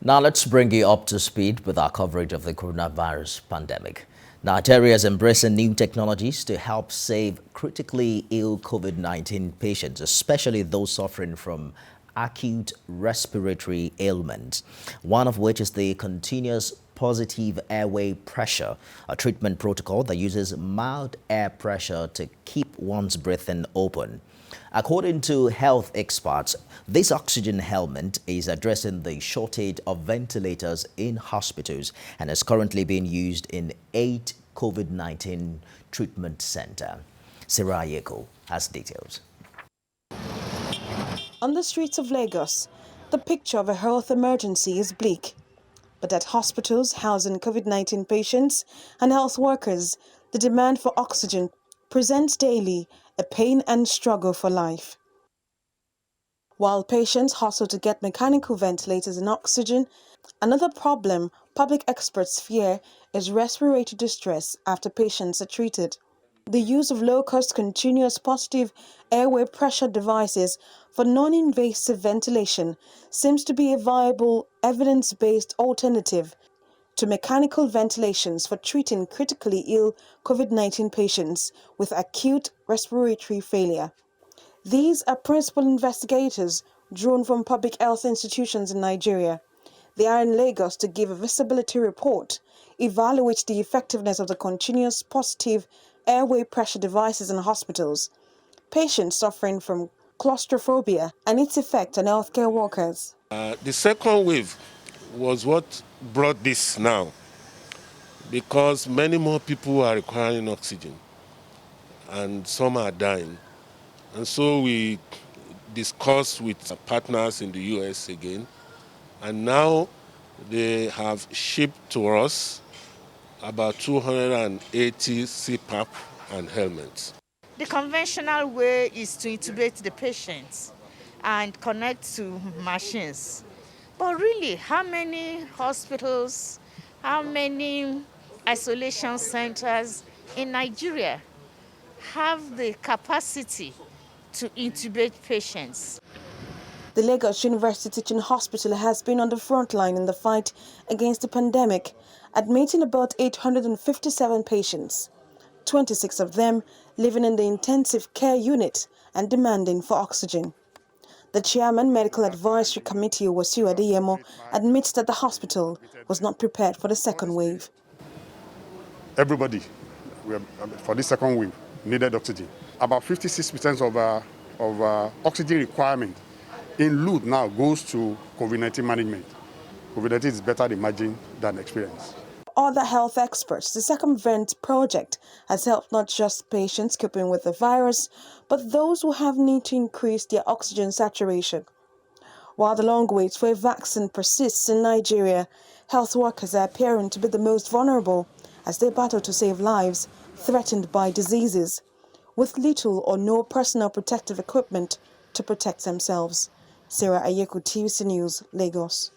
Now let's bring you up to speed with our coverage of the coronavirus pandemic. Nigeria is embracing new technologies to help save critically ill COVID-19 patients, especially those suffering from acute respiratory ailments, one of which is the continuous positive airway pressure, a treatment protocol that uses mild air pressure to keep one's breathing open. According to health experts, this oxygen helmet is addressing the shortage of ventilators in hospitals and is currently being used in 8 COVID-19 treatment centers. Sarah Yeko has details. On the streets of Lagos, the picture of a health emergency is bleak. But at hospitals housing COVID-19 patients and health workers, the demand for oxygen presents daily a pain and struggle for life. While patients hustle to get mechanical ventilators and oxygen, another problem public experts fear is respiratory distress after patients are treated. The use of low-cost continuous positive airway pressure devices for non-invasive ventilation seems to be a viable, evidence-based alternative to mechanical ventilations for treating critically ill COVID-19 patients with acute respiratory failure. These are principal investigators drawn from public health institutions in Nigeria. They are in Lagos to give a visibility report, evaluate the effectiveness of the continuous positive airway pressure devices in hospitals, patients suffering from claustrophobia, and its effect on healthcare workers. The second wave was what brought this now, because many more people are requiring oxygen and some are dying. And so we discussed with partners in the US again, and now they have shipped to us about 280 CPAC and helmets. The conventional way is to intubate the patients and connect to machines. But really, how many hospitals, how many isolation centers in Nigeria have the capacity to intubate patients? The Lagos University Teaching Hospital has been on the front line in the fight against the pandemic, admitting about 857 patients, 26 of them living in the intensive care unit and demanding for oxygen. The chairman, Medical Advisory Committee, Wasiu Adeyemo, admits that the hospital was not prepared for the second wave. Everybody for this second wave needed oxygen. About 56% of oxygen requirement in load now goes to COVID-19 management. COVID-19 is better at imaging than experience. Other health experts, the Second Vent project has helped not just patients coping with the virus, but those who have need to increase their oxygen saturation. While the long wait for a vaccine persists in Nigeria, health workers are appearing to be the most vulnerable as they battle to save lives threatened by diseases, with little or no personal protective equipment to protect themselves. Sarah Ayeko, TVC News, Lagos.